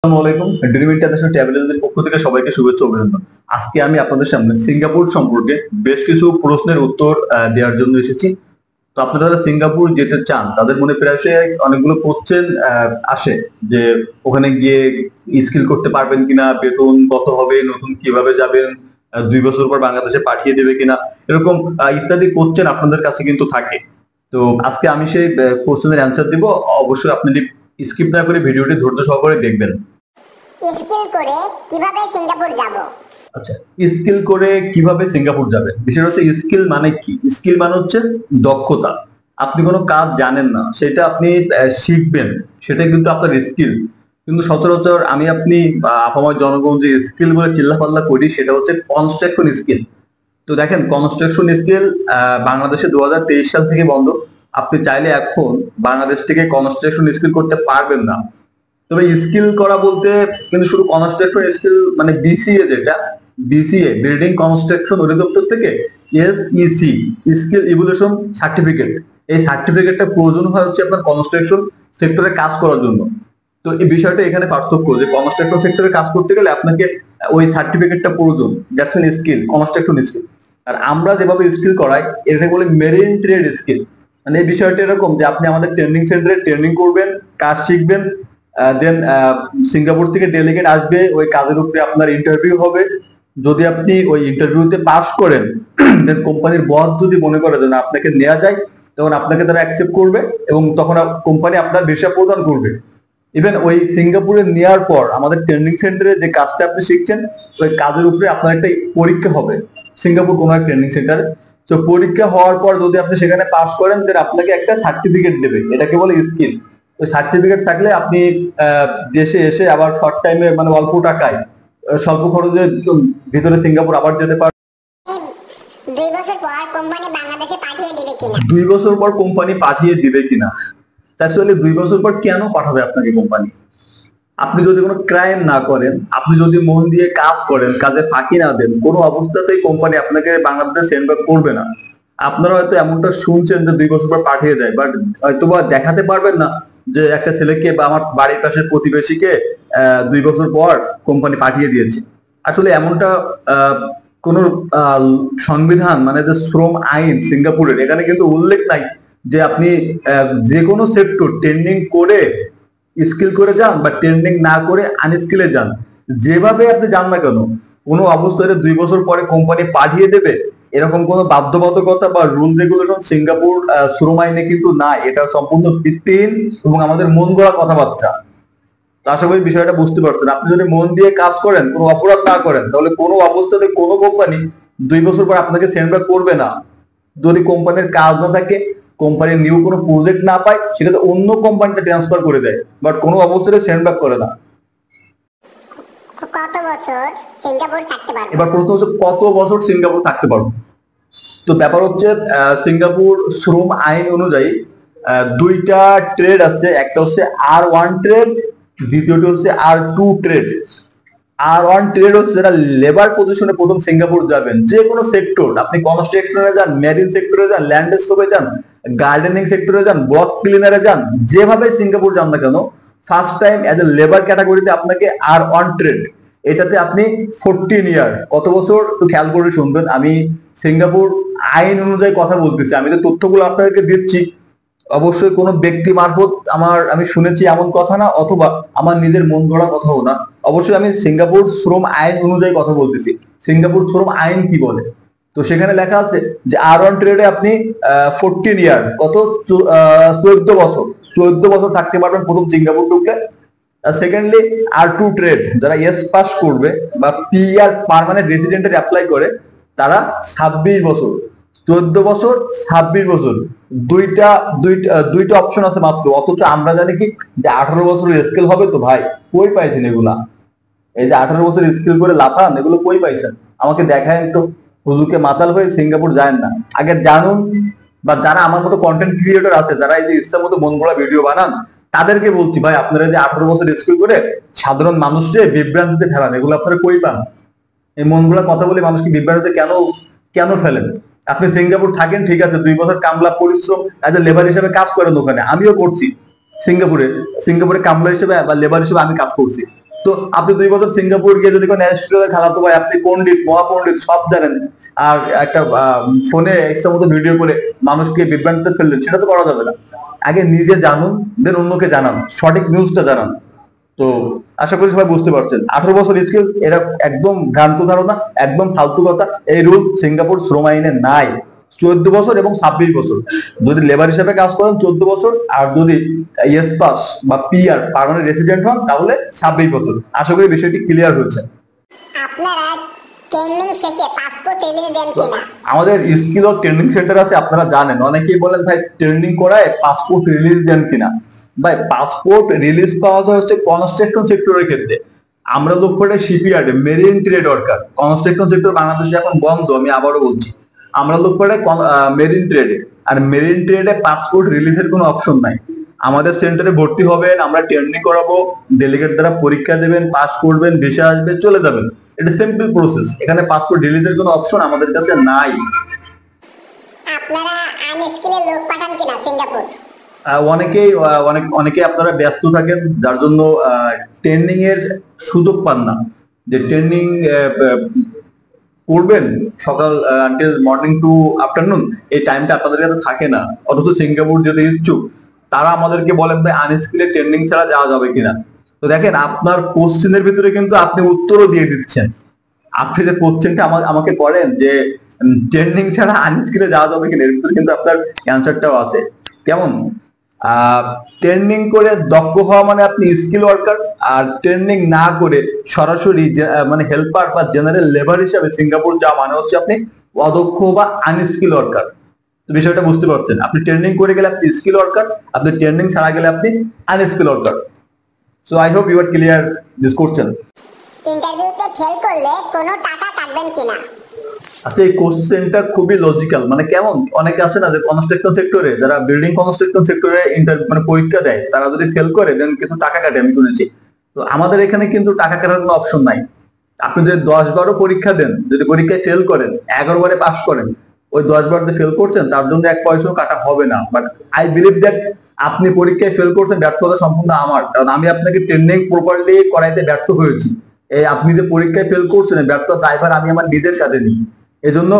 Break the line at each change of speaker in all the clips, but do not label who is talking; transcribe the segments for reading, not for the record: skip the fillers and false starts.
আসসালামু আলাইকুম। Dream international travel এজেন্সির পক্ষ থেকে সবাইকে শুভেচ্ছা ও অভিনন্দন। আজকে আমি আপনাদের সামনে সিঙ্গাপুর সম্পর্কে বেশ কিছু প্রশ্নের উত্তর দেওয়ার জন্য এসেছি। তো আপনারা যারা সিঙ্গাপুর যেতে চান তাদের মনে প্রায়শই অনেকগুলো কোশ্চেন আসে যে ওখানে গিয়ে স্কিল করতে পারবেন কিনা, বেতন কত হবে, নতুন কিভাবে যাবেন, 2 বছর পর বাংলাদেশে পাঠিয়ে দেবে কিনা, এরকম ইত্যাদি কোশ্চেন আপনাদের কাছে কিন্তু থাকে। তো আজকে আমি সেই কোশ্চেনের অ্যান্সার দিব। অবশ্যই আপনি স্কিপ না করে ভিডিওটি ধৈর্য সহকারে দেখবেন।
স্কিল করে কিভাবে সিঙ্গাপুর যাব?
আচ্ছা, স্কিল করে কিভাবে সিঙ্গাপুর যাবেন? বিষয়টা হচ্ছে স্কিল মানে কি? স্কিল মানে হচ্ছে দক্ষতা। আপনি কোনো কাজ জানেন না, সেটা আপনি শিখবেন, সেটাই কিন্তু আপনার স্কিল। কিন্তু সচরাচর আমি আপনি বা আপামর জনগণ যে স্কিল বলে চিল্লাপাল্লা করি সেটা হচ্ছে কনস্ট্রাকশন স্কিল। তো দেখেন, কনস্ট্রাকশন স্কিল বাংলাদেশে 2023 সাল থেকে বন্ধ। আপনি চাইলে এখন বাংলাদেশ থেকে কনস্ট্রাকশন স্কিল করতে পারবেন না। তবে স্কিল করা বলতে কিন্তু শুধু কনস্ট্রাকশন স্কিল মানে বিসিএ, যেটা বিসিএ বিল্ডিং কনস্ট্রাকশন অধিদপ্তর থেকে এসইসি স্কিল ইভ্যালুয়েশন সার্টিফিকেট, এই সার্টিফিকেটটা প্রয়োজন হয় হচ্ছে আপনার কনস্ট্রাকশন সেক্টরে কাজ করার জন্য। তো এই বিষয়টা এখানে পার্থক্য যে কনস্ট্রাকশন সেক্টরে কাজ করতে গেলে আপনাকে ওই সার্টিফিকেটটা প্রয়োজন, that's an skill, construction skill. আর আমরা যেভাবে স্কিল করাই এটাকে বলে মেরিন ট্রেড স্কিল। মানে এই বিষয়টা এরকম যে আপনি আমাদের ট্রেনিং সেন্টারে ট্রেনিং করবেন, কাজ শিখবেন, দেন সিঙ্গাপুর থেকে ডেলিগেট আসবে, ওই কাজের উপরে আপনার ইন্টারভিউ হবে। যদি আপনি ওই ইন্টারভিউতে পাস করেন, দেন কোম্পানির বস যদি মনে করে যে না আপনাকে নেওয়া যায়, তখন আপনাকে তারা অ্যাকসেপ্ট করবে এবং তখন কোম্পানি আপনার ভিসা প্রদান করবে। ইভেন ওই সিঙ্গাপুরে নেওয়ার পর আমাদের ট্রেনিং সেন্টারে যে কাজটা আপনি শিখছেন ওই কাজের উপরে আপনার একটা পরীক্ষা হবে সিঙ্গাপুর কোনো এক ট্রেনিং সেন্টারে। তো পরীক্ষা হওয়ার পর যদি আপনি সেখানে পাস করেন দেন আপনাকে একটা সার্টিফিকেট দেবে, এটাকে বলে স্কিল। ওই সার্টিফিকেট থাকলে আপনি দেশে এসে আবার শর্ট টাইমে মানে অল্প টাকায় স্বল্প খরচে ভিতরে সিঙ্গাপুর আবার যেতে পারবেন।
2 বছর পর কোম্পানি বাংলাদেশে পাঠিয়ে দিবে কিনা?
2 বছর পর কোম্পানি পাঠিয়ে দিবে কিনা? অ্যাকচুয়ালি 2 বছর পর কেন পাঠাবে আপনাকে কোম্পানি? আপনি যদি কোনো ক্রাইম না করেন, আপনি যদি মন দিয়ে কাজ করেন, কাজে ফাঁকি না দেন, কোনো অবস্থাতেই কোম্পানি আপনাকে বাংলাদেশে সেন্ড ব্যাক করবে না। আপনারা হয়তো এমনটা শুনছেন যে 2 বছর পর পাঠিয়ে দেয়, বাট হয়তো বা দেখাতে পারবেন না যে একটা ছেলেকে বা আমার বাড়ির পাশের প্রতিবেশীকে 2 বছর পর কোম্পানি পাঠিয়ে দিয়েছে। আসলে এমনটা কোন সংবিধান মানে যে শ্রম আইন সিঙ্গাপুরের এখানে কিন্তু উল্লেখ নাই যে আপনি যে কোনো সেক্টর ট্রেনিং করে স্কিল করে যান বা ট্রেনিং না করে আনস্কিলে যান, যেভাবে আপনি যান না কেন, কোনো অবস্থায় 2 বছর পরে কোম্পানি পাঠিয়ে দেবে এরকম কোনো বাধ্যবাধকতা বা রুল রেগুলেশন সিঙ্গাপুর শ্রম আইনে কিন্তু নাই। এটা সম্পূর্ণ ভিত্তিহীন এবং আমাদের মন গড়া কথাবার্তা। তো আশা করি বিষয়টা বুঝতে পারছেন। আপনি যদি মন দিয়ে কাজ করেন, কোনো অপরাধ না করেন, তাহলে কোনো অবস্থাতে কোনো কোম্পানি 2 বছর পর আপনাকে সেন্ড ব্যাক করবে না। যদি কোম্পানির কাজ না থাকে, কোম্পানির নিউ কোনো প্রজেক্ট না পায়, সেক্ষেত্রে অন্য কোম্পানিতে ট্রান্সফার করে দেয়, বাট কোনো অবস্থাতে সেন্ড ব্যাক করে না।
কত বছর সিঙ্গাপুর থাকতে পারবো?
এবার প্রশ্ন হচ্ছে কত বছর সিঙ্গাপুর থাকতে পারবো। তো ব্যাপার হচ্ছে সিঙ্গাপুর শ্রম আইন অনুযায়ী দুইটা ট্রেড আছে, একটা হচ্ছে R1 ট্রেড, দ্বিতীয়টি হচ্ছে R2 ট্রেড। R1 ট্রেড হচ্ছে যারা লেবার পজিশনে প্রথম সিঙ্গাপুর যাবেন, যে কোনো সেক্টর, আপনি কনস্ট্রাকশনে যান, মেরিন সেক্টরে যান, ল্যান্ডস্কেপে যান, গার্ডেনিং সেক্টরে যান, ব্লক ক্লিনারে যান, যেভাবে সিঙ্গাপুর যান না কেন, first time as a labour ক্যাটাগরিতে আপনাকে R1 ট্রেড, এটাতে আপনি 14 ইয়ার, কত বছর একটু খেয়াল করে শুনবেন। আমি সিঙ্গাপুর আইন অনুযায়ী কথা বলতেছি, আমি যে তথ্যগুলো আপনাদেরকে দিচ্ছি অবশ্যই কোনো ব্যক্তি মারফত আমি শুনেছি এমন কথা না, অথবা আমার নিজের মন গড়া কথাও না। অবশ্যই আমি সিঙ্গাপুর শ্রম আইন অনুযায়ী কথা বলতেছি। সিঙ্গাপুর শ্রম আইন কি বলে, তো সেখানে লেখা আছে যে R1 ট্রেডে আপনি 14 ইয়ার, কত 14 বছর, 14 বছর থাকতে পারবেন প্রথম সিঙ্গাপুর ঢুকলে। সেকেন্ডলি R2 ট্রেড যারা এস পাস করবে বা PR পার্মানেন্ট রেসিডেন্টের অ্যাপ্লাই করে, তারা 26 বছর, 14 বছর, 26 বছর, দুইটা দুইটা দুইটা অপশন আছে মাত্র। অথচ আমরা জানি কি যে 18 বছরের স্কিল হবে। তো ভাই কই পাইছেন এগুলা? এই যে 18 বছর স্কিল করে লাফান, এগুলো কই পাইছেন? আমাকে দেখায়েন তো। হুজুকে মাতাল হয়ে সিঙ্গাপুর যায় না, আগে জানুন। বা যারা আমার মতো কন্টেন্ট ক্রিয়েটর আছে, যারা এই যে ইচ্ছা মতো মন গড়া ভিডিও বানান, তাদেরকে বলছি ভাই আপনারা যে 18 বছর স্কিল করে সাধারণ মানুষকে বিভ্রান্তিতে ফেলান, এগুলো আপনারা কই পান? এই মন গড়া কথা বলে মানুষকে বিভ্রান্তিতে কেন কেন ফেলেন? আপনি সিঙ্গাপুর থাকেন ঠিক আছে, 2 বছর কামলা পরিশ্রম এজ এ লেবার হিসেবে কাজ করেন ওখানে, আমিও করছি সিঙ্গাপুরে। সিঙ্গাপুরে কামলা হিসেবে বা লেবার হিসেবে আমি কাজ করছি। তো আপনি 2 বছর সিঙ্গাপুর গিয়ে যদি কোনো অ্যাস্ট্রেলিয়া খেলাতো ভাই, আপনি পণ্ডিত মহাপণ্ডিত সব জানেন, আর একটা ফোনে এক্সট্রা মতো ভিডিও করে মানুষকে বিভ্রান্তিতে ফেললেন, সেটা তো করা যাবে না। আগে নিজে জানুন, দেন অন্যকে জানান, সঠিক নিউজটা জানান। তো আশা করি সবাই বুঝতে পারছেন 18 বছর স্কিল এরা একদম ভ্রান্ত ধারণা, একদম ফালতু কথা। এই রুল সিঙ্গাপুর শ্রম আইনে নাই। 14 বছর এবং 26 বছর, যদি লেবার হিসেবে কাজ করেন 14 বছর, আর যদি ইয়েস পাস বা পিআর পার্মানেন্ট রেসিডেন্ট হন তাহলে 26 বছর। আশা করি বিষয়টি ক্লিয়ার হয়েছে।
আপনারা ট্রেনিং শেষে পাসপোর্ট রিলিজ দেন কিনা?
আমাদের স্কিল ও ট্রেনিং সেন্টার আছে, আপনারা জানেন। অনেকেই বলেন ভাই ট্রেনিং করায় পাসপোর্ট রিলিজ দেন কিনা। ভাই পাসপোর্ট রিলিজ পাওয়া যায় হচ্ছে কনস্ট্রাকশন সেক্টরের ক্ষেত্রে। আমরা লোক করে শিপইয়ার্ডে, marine trade worker. Construction sector বাংলাদেশে এখন বন্ধ, আমি আবারও বলছি। আমরা লোক করে মেরিন ট্রেডে, আর মেরিন ট্রেডে পাসপোর্ট রিলিজের কোনো অপশন নাই। আমাদের সেন্টারে ভর্তি হবেন, আমরা ট্রেনিং করাবো, ডেলিগেট দ্বারা পরীক্ষা দেবেন, পাস করবেন, ভিসা আসবে, চলে যাবেন। এটা সিম্পল প্রসেস। এখানে পাসপোর্ট রিলিজের কোনো অপশন আমাদের কাছে নাই।
আপনারা আনস্কিলের লোক পাঠান কিনা সিঙ্গাপুর?
অনেকে আপনারা ব্যস্ত থাকেন, যার জন্য ট্রেনিং এর সুযোগ পান না। যে ট্রেনিং করবেন সকাল আনটিল মর্নিং টু আফটারনুন, এই টাইমটা আপনাদের কাছে থাকে না। অথচ সিঙ্গাপুর যদি ইচ্ছুক, তারা আমাদেরকে বলেন ভাই আনস্কিলে ট্রেনিং ছাড়া যাওয়া যাবে কিনা। তো দেখেন, আপনার কোশ্চেনের ভিতরে কিন্তু আপনি উত্তরও দিয়ে দিচ্ছেন। আপনি যে কোশ্চেনটা আমাকে করেন যে ট্রেনিং ছাড়া আনস্কিলে যাওয়া যাবে কিনা, এর ভিতরে কিন্তু আপনার অ্যান্সারটাও আছে। কেমন? ট্রেনিং করে দক্ষ হওয়া মানে আপনি স্কিল ওয়ার্কার, আর ট্রেনিং না করে সরাসরি মানে হেল্পার বা জেনারেল লেবার হিসাবে সিঙ্গাপুর যাওয়া মানে হচ্ছে আপনি অদক্ষ বা আনস্কিল ওয়ার্কার। বিষয়টা বুঝতে পারছেন? আপনি ট্রেনিং করে গেলে আপনি স্কিল ওয়ার্কার, আপনি ট্রেনিং ছাড়া গেলে আপনি unskill worker. So I hope you are clear this question.
ইন্টারভিউতে ফেল করলে কোনো টাকা কাটবেন কিনা?
আচ্ছা, এই কোশ্চেনটা খুবই লজিক্যাল। মানে কেমন, অনেকে আছে না যে কনস্ট্রাকশন সেক্টরে, যারা বিল্ডিং কনস্ট্রাকশন সেক্টরে মানে পরীক্ষা দেয়, তারা যদি ফেল করে দেন কিছু টাকা কাটে, আমি শুনেছি। তো আমাদের এখানে কিন্তু টাকা কাটার কোনো অপশন নাই। আপনি যদি 10-12 পরীক্ষা দেন, যদি পরীক্ষায় ফেল করেন, 11 বারে পাস করেন, ওই 10 বার যে ফেল করছেন তার জন্য 1 পয়সাও কাটা হবে না। বাট আই বিলিভ দ্যাট আপনি পরীক্ষায় ফেল করছেন, ব্যর্থতা সম্পূর্ণ আমার, কারণ আমি আপনাকে ট্রেনিং প্রপারলি করাইতে ব্যর্থ হয়েছি। এই আপনি যে পরীক্ষায় ফেল করছেন, ব্যর্থ ড্রাইভার আমি আমার নিজের কাঁধে নিই। এজন্য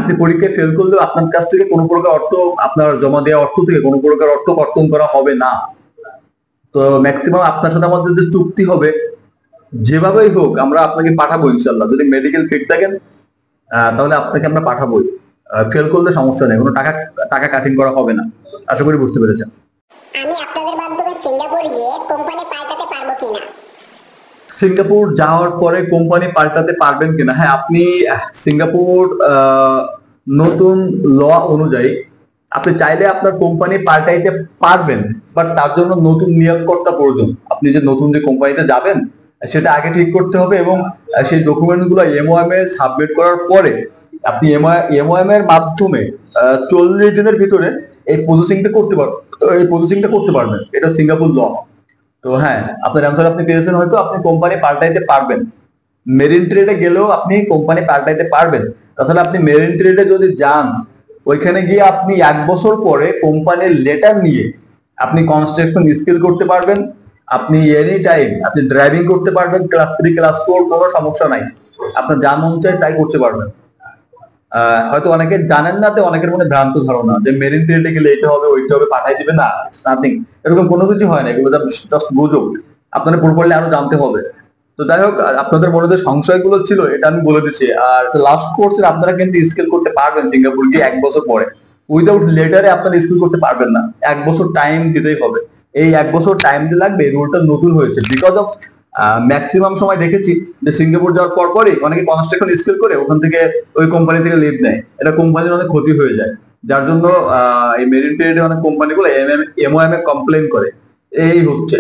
আপনি পরীক্ষায় ফেল করলেও আপনার কাছ থেকে কোনো প্রকার অর্থ, আপনার জমা দেওয়া অর্থ থেকে কোনো প্রকার অর্থ কর্তন করা হবে না। তো ম্যাক্সিমাম আপনার সাথে আমাদের যে চুক্তি হবে, যেভাবেই হোক আমরা আপনাকে পাঠাবো ইনশাল্লাহ। যদি মেডিকেল ফিট থাকেন তাহলে আপনাকে আমরা পাঠাবোই। ফেল করলে সমস্যা নেই, কোনো টাকা টাকা কাটিং করা হবে না। আশা করি বুঝতে পেরেছেন।
আমি আপনাদের মাধ্যমে সিঙ্গাপুর গিয়ে কোম্পানি পাল্টাতে পারবো কিনা?
সিঙ্গাপুর যাওয়ার পরে কোম্পানি পাল্টাতে পারবেন কিনা? হ্যাঁ, আপনি সিঙ্গাপুর নতুন ল অনুযায়ী আপনি চাইলে আপনার কোম্পানি পাল্টাইতে পারবেন, বাট তার জন্য নতুন নিয়োগকর্তা প্রয়োজন। আপনি যে নতুন যে কোম্পানিতে যাবেন সেটা আগে ঠিক করতে হবে, এবং সেই ডকুমেন্ট গুলো এমওএম এ সাবমিট করার পরে আপনি এমওএম এর মাধ্যমে 40 দিনের ভিতরে এই প্রসেসিংটা করতে পারবেন। এটা সিঙ্গাপুর ল। তো হ্যাঁ, আপনার অ্যান্সার আপনি পেয়েছেন, হয়তো আপনি কোম্পানি পাল্টাইতে পারবেন। মেরিন ট্রেডে গেলেও আপনি কোম্পানি পাল্টাইতে পারবেন। তাছাড়া আপনি মেরিন ট্রেডে যদি যান, ওইখানে গিয়ে আপনি 1 বছর পরে কোম্পানির লেটার নিয়ে আপনি কনস্ট্রাকশন স্কিল করতে পারবেন। আপনি এনি টাইম আপনি ড্রাইভিং করতে পারবেন, ক্লাস 3 ক্লাস 4, কোনো সমস্যা নাই। আপনার যা মন চায় তাই করতে পারবেন। হয়তো অনেকে জানেন না, তো অনেকের মনে ভ্রান্ত ধারণা যে মেরিন ট্রেডে গেলে এটা হবে ওইটা হবে, পাঠাই দিবে না, নাথিং। এরকম কোনো কিছু হয় না, এগুলো জাস্ট গুজব। আপনাদের প্রপারলি আরো জানতে হবে। তো যাই হোক, আপনাদের মনে যে সংশয়গুলো ছিল এটা আমি বলে দিচ্ছি। আর লাস্ট কোর্সে আপনারা কিন্তু স্কিল করতে পারবেন সিঙ্গাপুর গিয়ে 1 বছর পরে। উইদাউট লেটারে আপনারা স্কিল করতে পারবেন না, 1 বছর টাইম দিতেই হবে। এই 1 বছর টাইম দিতে লাগবে। এই রুলটা নতুন হয়েছে বিকজ অফ ম্যাক্সিমাম সময় দেখেছি যে সিঙ্গাপুর যাওয়ার পরই অনেকে কনস্ট্রাকশন স্কিল করে ওখান থেকে ওই কোম্পানি থেকে লিভ নেয়। এটা কোম্পানির অনেক ক্ষতি হয়ে যায়, যার জন্য এই মেরিন ট্রেডে অনেক কোম্পানিগুলো এমওএম এ কমপ্লেন করে। এই হচ্ছে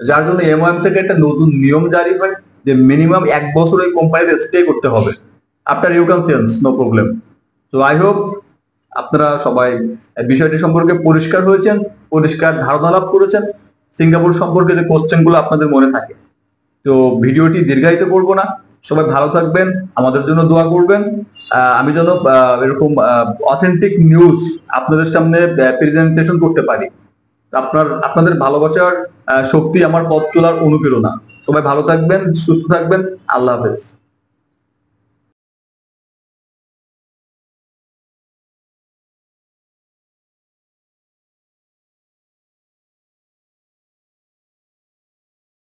যার জন্য এমওএম থেকে একটা নতুন নিয়ম জারি হয় যে মিনিমাম 1 বছর ওই কোম্পানিতে স্টে করতে হবে। After you can change, no problem. তো আই হোপ আপনারা সবাই বিষয়টি সম্পর্কে পরিষ্কার হয়েছেন, পরিষ্কার ধারণা লাভ করেছেন সিঙ্গাপুর সম্পর্কে যে কোশ্চেন গুলো আপনাদের মনে থাকে। তো ভিডিওটি দীর্ঘায়িত করবো না, সবাই ভালো থাকবেন, আমাদের জন্য দোয়া করবেন। আমি যেন এরকম অথেন্টিক নিউজ আপনাদের সামনে প্রেজেন্টেশন করতে পারি। আপনাদের ভালোবাসার শক্তি আমার পথ চলার অনুপ্রেরণা। সবাই ভালো থাকবেন, সুস্থ থাকবেন। আল্লাহ হাফেজ।